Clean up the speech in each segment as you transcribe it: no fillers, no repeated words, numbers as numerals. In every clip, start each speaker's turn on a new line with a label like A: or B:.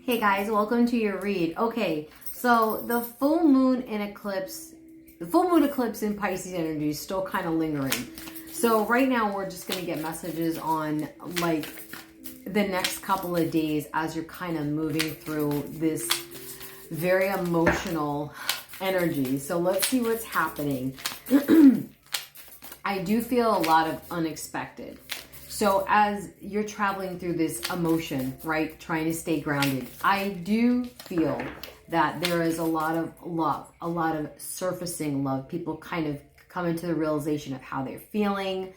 A: Hey guys, welcome to your read. Okay, so the full moon eclipse in Pisces energy is still kind of lingering. So right now we're just going to get messages on like the next couple of days as you're kind of moving through this very emotional energy. So let's see what's happening. I do feel a lot of unexpected. So as you're traveling through this emotion, right, trying to stay grounded, I do feel that there is a lot of love, a lot of surfacing love. People kind of come into the realization of how they're feeling,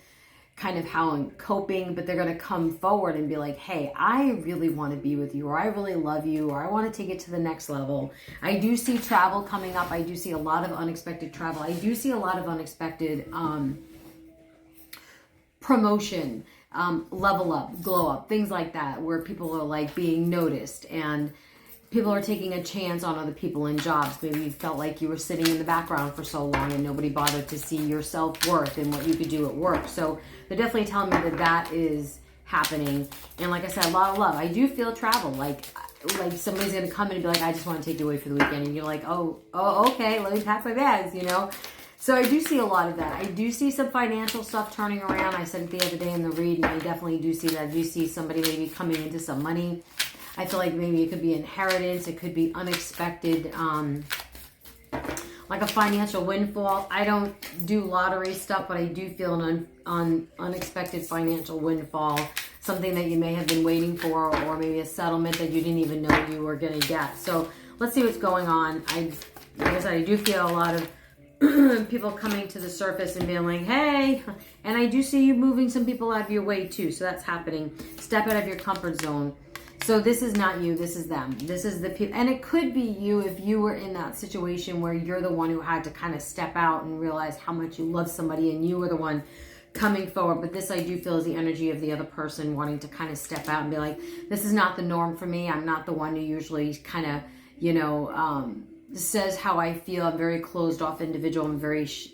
A: kind of how I'm coping, but they're going to come forward and be like, hey, I really want to be with you, or I really love you, or I want to take it to the next level. I do see travel coming up. I do see a lot of unexpected travel. I do see a lot of unexpected promotion, level up, glow up, things like that, where people are like being noticed and people are taking a chance on other people in jobs. Maybe you felt like you were sitting in the background for so long and nobody bothered to see your self-worth and what you could do at work. So they're definitely telling me that that is happening. And like I said, a lot of love. I do feel travel, like somebody's going to come in and be like, I just want to take you away for the weekend. And you're like, oh, okay, let me pack my bags, you know? So I do see a lot of that. I do see some financial stuff turning around. I said it the other day in the read, and I definitely do see that. I do see somebody maybe coming into some money. I feel like maybe it could be inheritance. It could be unexpected, like a financial windfall. I don't do lottery stuff, but I do feel an unexpected financial windfall, something that you may have been waiting for, or maybe a settlement that you didn't even know you were going to get. So let's see what's going on. Like I said, I do feel a lot of people coming to the surface and being like, hey, and I do see you moving some people out of your way too. So that's happening. Step out of your comfort zone. So this is not you, this is them. This is the people, and it could be you if you were in that situation where you're the one who had to kind of step out and realize how much you love somebody and you were the one coming forward. But this I do feel is the energy of the other person wanting to kind of step out and be like, this is not the norm for me. I'm not the one who usually kind of, you know, says how I feel. I'm very closed off individual.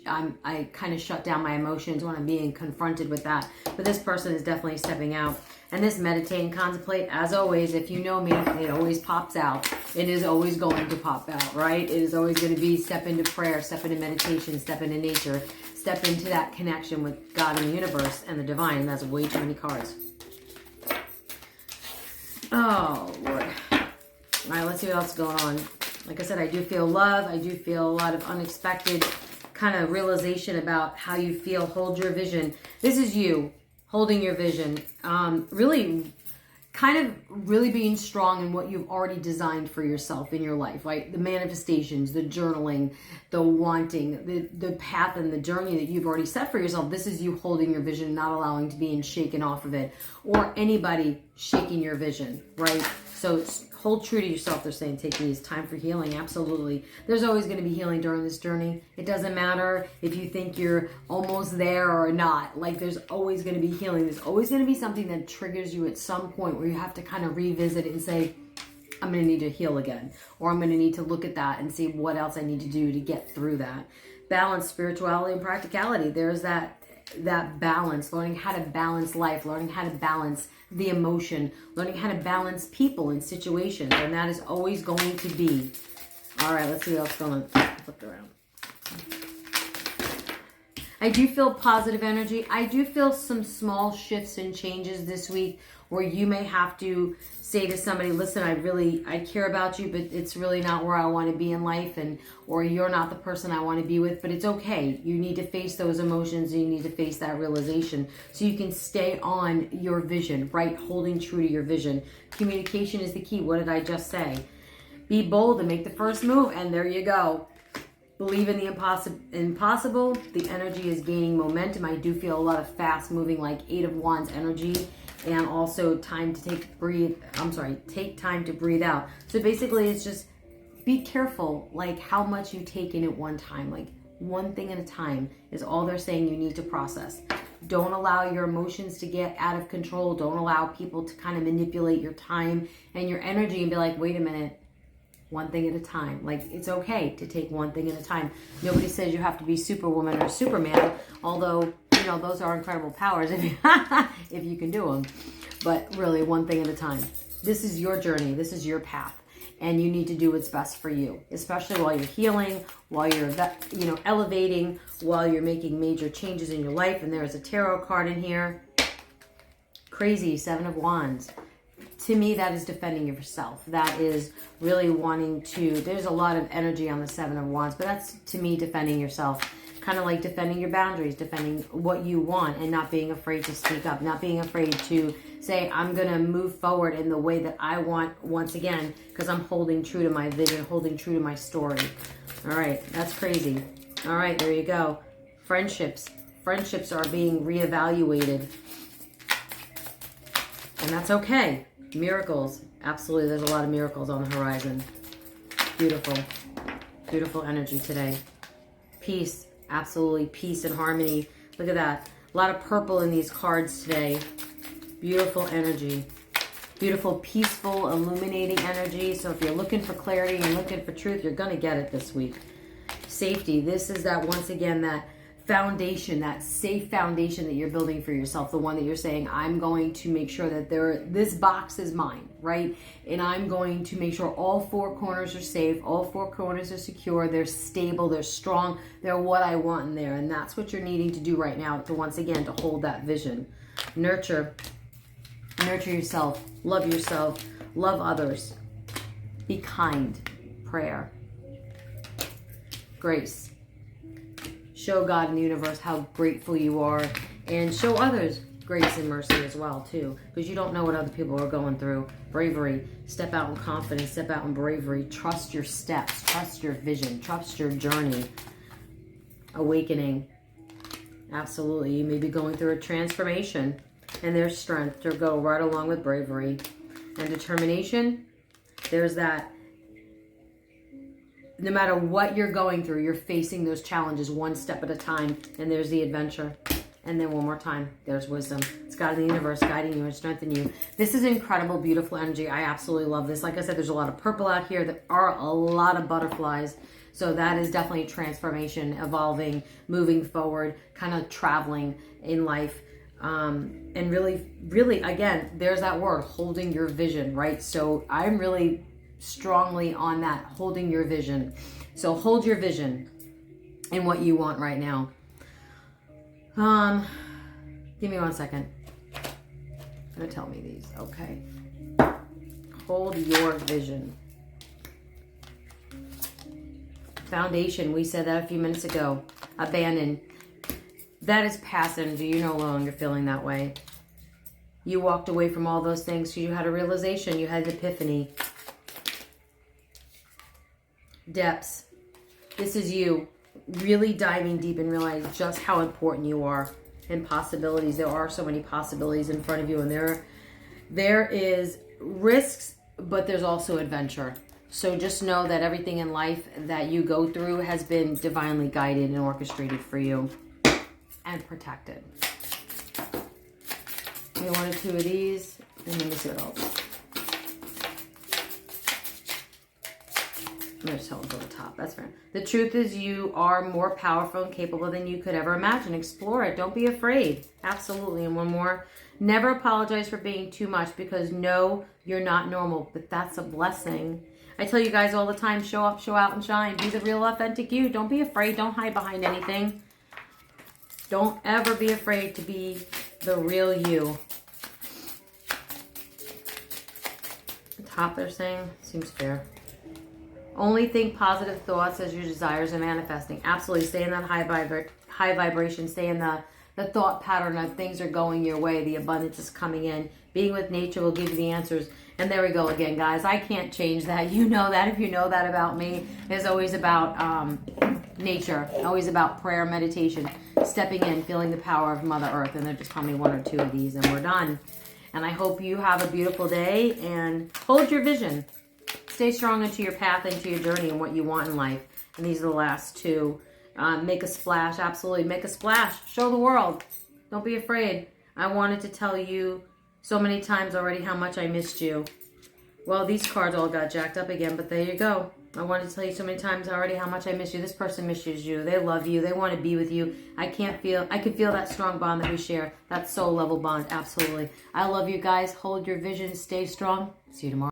A: I kind of shut down my emotions when I'm being confronted with that. But this person is definitely stepping out. And this meditate and contemplate, as always, if you know me, it always pops out. It is always going to pop out, right? It is always going to be step into prayer, step into meditation, step into nature, step into that connection with God and the universe and the divine. And that's way too many cards. Oh, Lord. All right, let's see what else is going on. Like I said, I do feel love. I do feel a lot of unexpected kind of realization about how you feel. Hold your vision. This is you holding your vision. Really being strong in what you've already designed for yourself in your life, right? The manifestations, the journaling, the wanting, the path and the journey that you've already set for yourself. This is you holding your vision, not allowing to be shaken off of it, or anybody shaking your vision, right? So hold true to yourself. They're saying take these time for healing. Absolutely. There's always going to be healing during this journey. It doesn't matter if you think you're almost there or not. Like there's always going to be healing. There's always going to be something that triggers you at some point where you have to kind of revisit it and say, I'm going to need to heal again. Or I'm going to need to look at that and see what else I need to do to get through that. Balance, spirituality, and practicality. There's that balance, learning how to balance life, learning how to balance the emotion, learning how to balance people and situations, and that is always going to be. All right, let's see what else is going on. Flip it around. I do feel positive energy. I do feel some small shifts and changes this week where you may have to say to somebody, listen, I care about you, but it's really not where I want to be in life, or you're not the person I want to be with, but it's okay. You need to face those emotions and you need to face that realization so you can stay on your vision, right? Holding true to your vision. Communication is the key. What did I just say? Be bold and make the first move, and there you go. Believe in the impossible. The energy is gaining momentum. I do feel a lot of fast moving, like 8 of Wands energy, and also take time to breathe out. So basically it's just be careful like how much you take in at one time. Like one thing at a time is all they're saying you need to process. Don't allow your emotions to get out of control. Don't allow people to kind of manipulate your time and your energy and be like, wait a minute, one thing at a time. Like it's okay to take one thing at a time. Nobody says you have to be Superwoman or Superman, although you know those are incredible powers if you, if you can do them. But really, one thing at a time. this is your journey. This is your path. And you need to do what's best for you, especially while you're healing, while you're, elevating, while you're making major changes in your life. And there's a tarot card in here. Crazy, 7 of Wands. To me, that is defending yourself. That is really wanting to, there's a lot of energy on the 7 of Wands, but that's, to me, defending yourself. Kind of like defending your boundaries, defending what you want, and not being afraid to speak up, not being afraid to say, I'm going to move forward in the way that I want, once again, because I'm holding true to my vision, holding true to my story. All right, that's crazy. All right, there you go. Friendships are being reevaluated, and that's okay. Miracles, absolutely, there's a lot of miracles on the horizon. Beautiful, beautiful energy today. Peace, absolutely, peace and harmony. Look at that. A lot of purple in these cards today. Beautiful energy. Beautiful, peaceful, illuminating energy. So if you're looking for clarity and looking for truth, you're going to get it this week. Safety. This is that, once again, that foundation, that safe foundation that you're building for yourself. The one that you're saying, I'm going to make sure that this box is mine, right? And I'm going to make sure all 4 corners are safe, all 4 corners are secure, they're stable, they're strong, they're what I want in there. And that's what you're needing to do right now to, once again, to hold that vision. Nurture yourself, love others, be kind. Prayer. Grace. Show God and the universe how grateful you are, and show others grace and mercy as well too, because you don't know what other people are going through. Bravery. Step out in confidence, step out in bravery. Trust your steps, trust your vision, trust your journey. Awakening. Absolutely. You may be going through a transformation, and there's strength to go right along with bravery and determination. There's that. No matter what you're going through, you're facing those challenges one step at a time. And there's the adventure. And then one more time, there's wisdom. It's God in the universe guiding you and strengthening you. This is incredible, beautiful energy. I absolutely love this. Like I said, there's a lot of purple out here. There are a lot of butterflies. So that is definitely transformation, evolving, moving forward, kind of traveling in life. And really, again, there's that word, holding your vision, right? So I'm really strongly on that, holding your vision. So hold your vision in what you want right now. Give me 1 second. It's gonna tell me these. Okay. Hold your vision. Foundation, we said that a few minutes ago. Abandon. That is past energy. You're no longer feeling that way. You walked away from all those things because you had a realization, you had an epiphany. Depths. This is you really diving deep and realize just how important you are. And possibilities. There are so many possibilities in front of you, and there is risks, but there's also adventure. So just know that everything in life that you go through has been divinely guided and orchestrated for you and protected. Maybe 1 or 2 of these, and let me see what else. I'm going to tell them to the top. That's fair. The truth is you are more powerful and capable than you could ever imagine. Explore it. Don't be afraid. Absolutely. And one more. Never apologize for being too much, because no, you're not normal, but that's a blessing. I tell you guys all the time, show up, show out, and shine. Be the real, authentic you. Don't be afraid. Don't hide behind anything. Don't ever be afraid to be the real you. The top they're saying seems fair. Only think positive thoughts as your desires are manifesting. Absolutely. Stay in that high vibration. Stay in the thought pattern of things are going your way. The abundance is coming in. Being with nature will give you the answers. And there we go again, guys. I can't change that. You know that. If you know that about me, it's always about nature. Always about prayer, meditation, stepping in, feeling the power of Mother Earth. And they're just telling me 1 or 2 of these, and we're done. And I hope you have a beautiful day, and hold your vision. Stay strong into your path, into your journey, and what you want in life. And these are the last 2. Make a splash. Absolutely. Make a splash. Show the world. Don't be afraid. I wanted to tell you so many times already how much I missed you. Well, these cards all got jacked up again, but there you go. I wanted to tell you so many times already how much I miss you. This person misses you. They love you. They want to be with you. I can feel that strong bond that we share. That soul level bond. Absolutely. I love you guys. Hold your vision. Stay strong. See you tomorrow.